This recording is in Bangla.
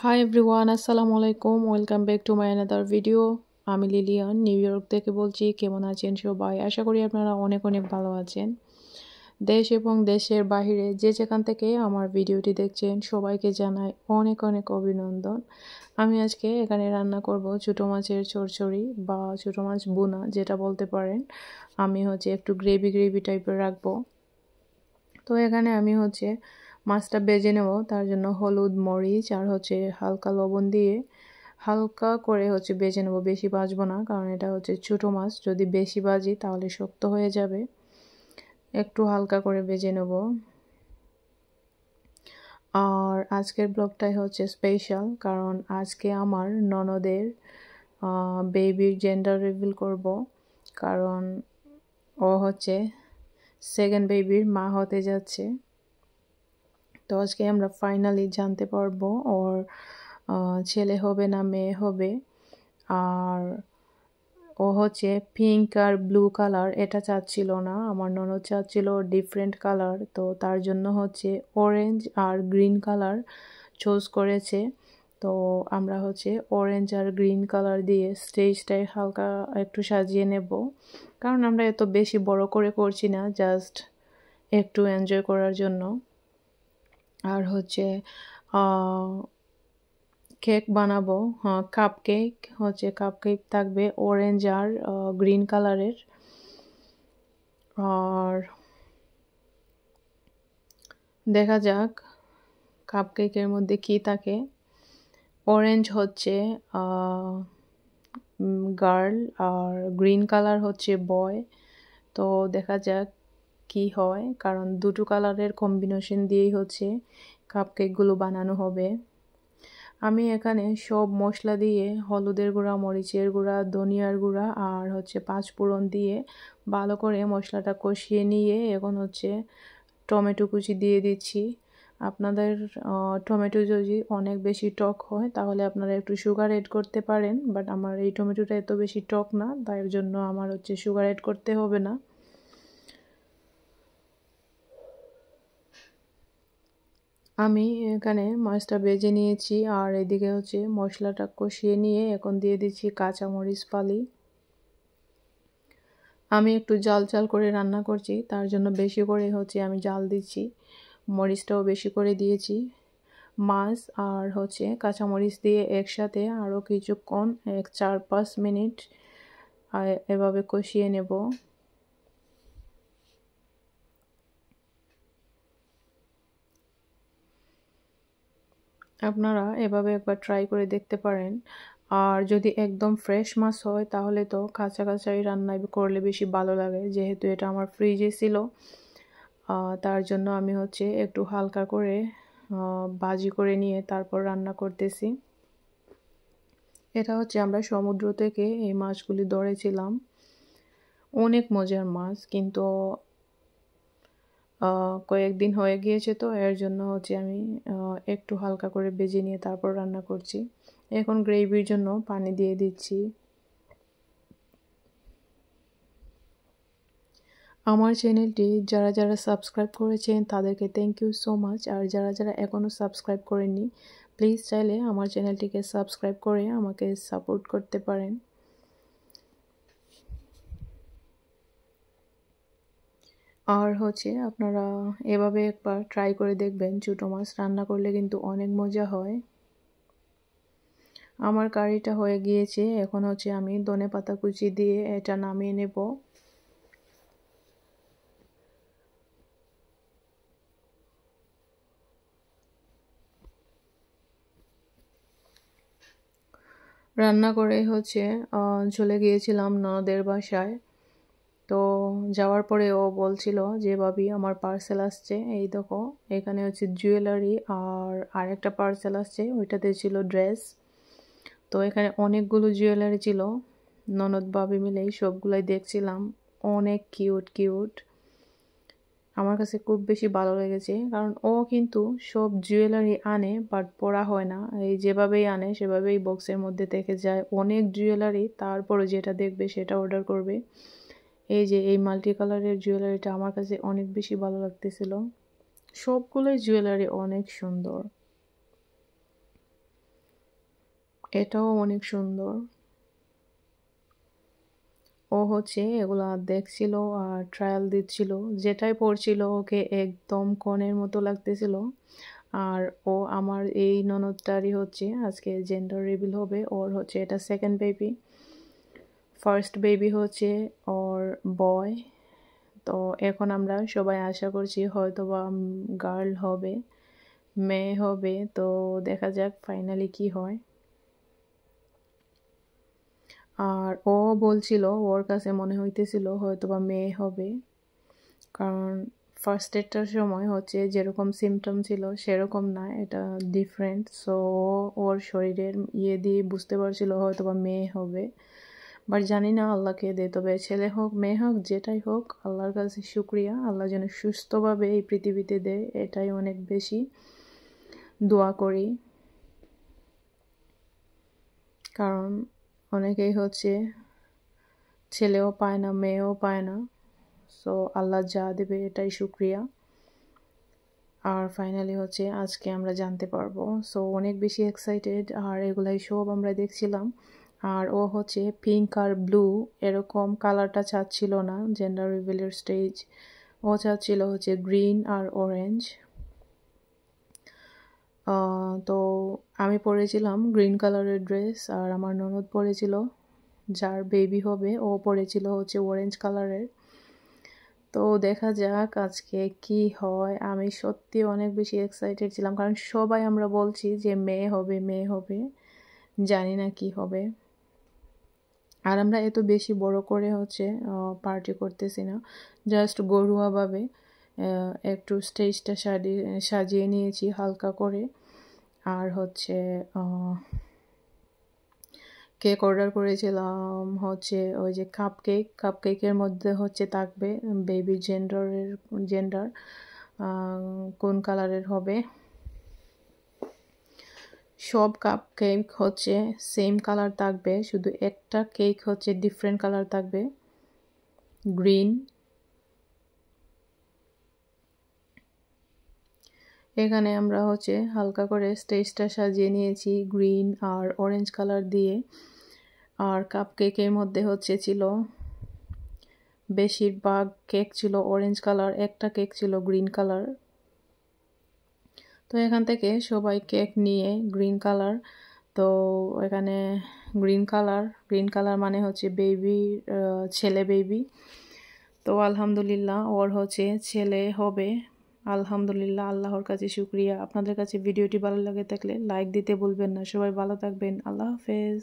হাই এভরিওয়ান, আসসালামু আলাইকুম। Welcome back to my another video. আমি লিলিয়ান, নিউ ইয়র্ক থেকে বলছি। কেমন আছেন সবাই? আশা করি আপনারা অনেক অনেক ভালো আছেন। দেশ এবং দেশের বাহিরে যে যেখান থেকে আমার ভিডিওটি দেখছেন সবাইকে জানাই অনেক অনেক অভিনন্দন। আমি আজকে এখানে রান্না করব ছোটো মাছের চচ্চড়ি বা ছোটো মাছ ভুনা, যেটা বলতে পারেন। আমি একটু গ্রেভি গ্রেভি টাইপের রাখবো। তো এখানে আমি মাছটা ভেজে নেব। তার জন্য হলুদ, মরিচ আর হালকা লবণ দিয়ে হালকা করে ভেজে নেব। বেশি ভাজবো না, কারণ এটা ছোটো মাছ। যদি বেশি ভাজি তাহলে শক্ত হয়ে যাবে। একটু হালকা করে ভেজে নেব। আর আজকের ব্লগটাই স্পেশাল, কারণ আজকে আমার ননদের বেবির জেন্ডার রিভিল করব। কারণ ও সেকেন্ড বেবির মা হতে যাচ্ছে। তো আজকে আমরা ফাইনালি জানতে পারবো ওর ছেলে হবে না মেয়ে হবে। আর ও পিঙ্ক আর ব্লু কালার এটা চাচ্ছিল না, আমার ননদ চাচ্ছিল ডিফারেন্ট কালার। তো তার জন্য অরেঞ্জ আর গ্রিন কালার চুজ করেছে। তো আমরা অরেঞ্জ আর গ্রিন কালার দিয়ে স্টেজটাই হালকা একটু সাজিয়ে নেব, কারণ আমরা এত বেশি বড় করে করছি না, জাস্ট একটু এনজয় করার জন্য। আর কেক বানাবো। কাপ কেক থাকবে অরেঞ্জ আর গ্রিন কালারের। আর দেখা যাক কাপ কেকের মধ্যে কি থাকে। অরেঞ্জ গার্ল আর গ্রিন কালার বয়। তো দেখা যাক কি হয়, কারণ দুটো কালারের কম্বিনেশন দিয়েই কাপকেকগুলো বানানো হবে। আমি এখানে সব মশলা দিয়ে হলুদের গুঁড়া, মরিচের গুঁড়া, ধনিয়ার গুঁড়া আর পাঁচফোড়ন দিয়ে ভালো করে মশলাটা কষিয়ে নিয়ে এখন টমেটো কুচি দিয়ে দিচ্ছি। আপনাদের টমেটো যদি অনেক বেশি টক হয় তাহলে আপনারা একটু সুগার এড করতে পারেন, বাট আমার এই টমেটোটা এত বেশি টক না, তাই জন্য আমার সুগার এড করতে হবে না। আমি এখানে মাছটা ভেজে নিয়েছি আর এদিকে মশলাটা কষিয়ে নিয়ে এখন দিয়ে দিচ্ছি কাঁচামরিচ ফালি। আমি একটু জাল জাল করে রান্না করছি, তার জন্য বেশি করে আমি জাল দিচ্ছি। মরিচটাও বেশি করে দিয়েছি। মাছ আর কাঁচামরিচ দিয়ে একসাথে আরও কিছুক্ষণ 4-5 মিনিট এভাবে কষিয়ে নেব। আপনারা এভাবে একবার ট্রাই করে দেখতে পারেন। আর যদি একদম ফ্রেশ মাছ হয় তাহলে তো কাঁচা কাঁচাই রান্না করলে বেশি ভালো লাগে, যেহেতু এটা আমার ফ্রিজে ছিল। তার জন্য আমি একটু হালকা করে ভাজি করে নিয়ে তারপর রান্না করতেছি। এটা আমরা সমুদ্র থেকে এই মাছগুলি ধরেছিলাম। অনেক মজার মাছ, কিন্তু কয়েকদিন হয়ে গিয়েছে, তো এর জন্য আমি একটু হালকা করে ভেজে নিয়ে তারপর রান্না করছি। এখন গ্রেভির জন্য পানি দিয়ে দিচ্ছি। আমার চ্যানেলটি যারা যারা সাবস্ক্রাইব করেছেন তাদেরকে থ্যাংক ইউ সো মাচ। আর যারা যারা এখনও সাবস্ক্রাইব করেননি, প্লিজ চাইলে আমার চ্যানেলটিকে সাবস্ক্রাইব করে আমাকে সাপোর্ট করতে পারেন। আর আপনারা এভাবে একবার ট্রাই করে দেখবেন, ছোটো মাছ রান্না করলে কিন্তু অনেক মজা হয়। আমার কারিটা হয়ে গিয়েছে, এখন আমি ধনেপাতা কুচি দিয়ে এটা নামিয়ে নেব। রান্না করে চলে গিয়েছিলাম ননদের বাসায়। তো যাওয়ার পরে ও বলছিল যে ভাবি আমার পার্সেল আসছে, এই দেখো এখানে জুয়েলারি আর আরেকটা পার্সেল আসছে, ওইটাতে ছিল ড্রেস। তো এখানে অনেকগুলো জুয়েলারি ছিল, ননদ ভাবি মিলেই সবগুলাই দেখছিলাম। অনেক কিউট কিউট, আমার কাছে খুব বেশি ভালো লেগেছে। কারণ ও কিন্তু সব জুয়েলারি আনে, বাট পরা হয় না, এই যেভাবেই আনে সেভাবেই বক্সের মধ্যে থেকে যায়। অনেক জুয়েলারি, তারপরে যেটা দেখবে সেটা অর্ডার করবে। এই যে এই মাল্টি কালারের জুয়েলারিটা আমার কাছে অনেক বেশি ভালো লাগতেছিল। সবগুলোই জুয়েলারি অনেক সুন্দর। এটাও অনেক সুন্দর। ও হচ্ছে এগুলা দেখছিল আর ট্রায়াল দিচ্ছিল, যেটাই পড়ছিল ওকে একদম কনের মতো লাগতেছিল। আর ও আমার এই ননদটারই হচ্ছে আজকে জেন্ডার রিভিল হবে। ওর হচ্ছে এটা সেকেন্ড বেবি, ফার্স্ট বেবি হচ্ছে ওর বয়। তো এখন আমরা সবাই আশা করছি হয়তোবা গার্ল হবে, মেয়ে হবে। তো দেখা যাক ফাইনালি কি হয়। আর ও বলছিল ওর কাছে মনে হইতেছিল হয়তোবা মেয়ে হবে, কারণ ফার্স্ট এডটার সময় হচ্ছে যেরকম সিমটম ছিল সেরকম না, এটা ডিফারেন্ট। সো ওর শরীরের দিয়ে বুঝতে পারছিল হয়তোবা মেয়ে হবে। বাট জানি না আল্লাহকে দে, তবে ছেলে হোক মেয়ে হোক যেটাই হোক আল্লাহর কাছে শুক্রিয়া, আল্লাহ যেন সুস্থভাবে এই পৃথিবীতে দেয় এটাই অনেক বেশি দোয়া করি। কারণ অনেকেই হচ্ছে ছেলেও পায় না, মেয়েও পায় না। সো আল্লাহ যা দেবে এটাই শুক্রিয়া। আর ফাইনালি হচ্ছে আজকে আমরা জানতে পারবো। সো অনেক বেশি এক্সাইটেড। আর এগুলাই সব আমরা দেখছিলাম। আর ও হচ্ছে পিঙ্ক আর ব্লু এরকম কালারটা চাচ্ছিল না জেন্ডার রিভিলের স্টেজ, ও চাচ্ছিল হচ্ছে গ্রিন আর অরেঞ্জ। তো আমি পরেছিলাম গ্রিন কালারের ড্রেস, আর আমার ননদ পরেছিল, যার বেবি হবে, ও পরেছিল হচ্ছে অরেঞ্জ কালারের। তো দেখা যাক আজকে কি হয়। আমি সত্যি অনেক বেশি এক্সাইটেড ছিলাম, কারণ সবাই আমরা বলছি যে মেয়ে হবে মেয়ে হবে, জানি না কি হবে। আর আমরা এত বেশি বড় করে হচ্ছে পার্টি করতেছি না, জাস্ট ঘরোয়াভাবে একটু স্টেজটা সাজিয়ে নিয়েছি হালকা করে। আর হচ্ছে কেক অর্ডার করেছিলাম হচ্ছে ওই যে কাপকেকের মধ্যে হচ্ছে থাকবে বেবি জেন্ডার কোন কালারের হবে। সব কাপকেক হচ্ছে সেম কালার থাকবে, শুধু একটা কেক হচ্ছে ডিফারেন্ট কালার থাকবে, গ্রিন। এখানে আমরা হচ্ছে হালকা করে স্টেজটা সাজিয়ে নিয়েছি গ্রিন আর অরেঞ্জ কালার দিয়ে। আর কাপকেকের মধ্যে হচ্ছে ছিল বেশিরভাগ কেক ছিল অরেঞ্জ কালার, একটা কেক ছিল গ্রিন কালার। তো এখান থেকে সবাই কেক নিয়ে গ্রিন কালার, তো এখানে গ্রিন কালার মানে হচ্ছে বেবি, ছেলে বেবি। তো আলহামদুলিল্লাহ ওর হচ্ছে ছেলে হবে। আলহামদুলিল্লাহ, আল্লাহর কাছে শুক্রিয়া। আপনাদের কাছে ভিডিওটি ভালো লাগে থাকলে লাইক দিতে ভুলবেন না। সবাই ভালো থাকবেন। আল্লাহ হাফেজ।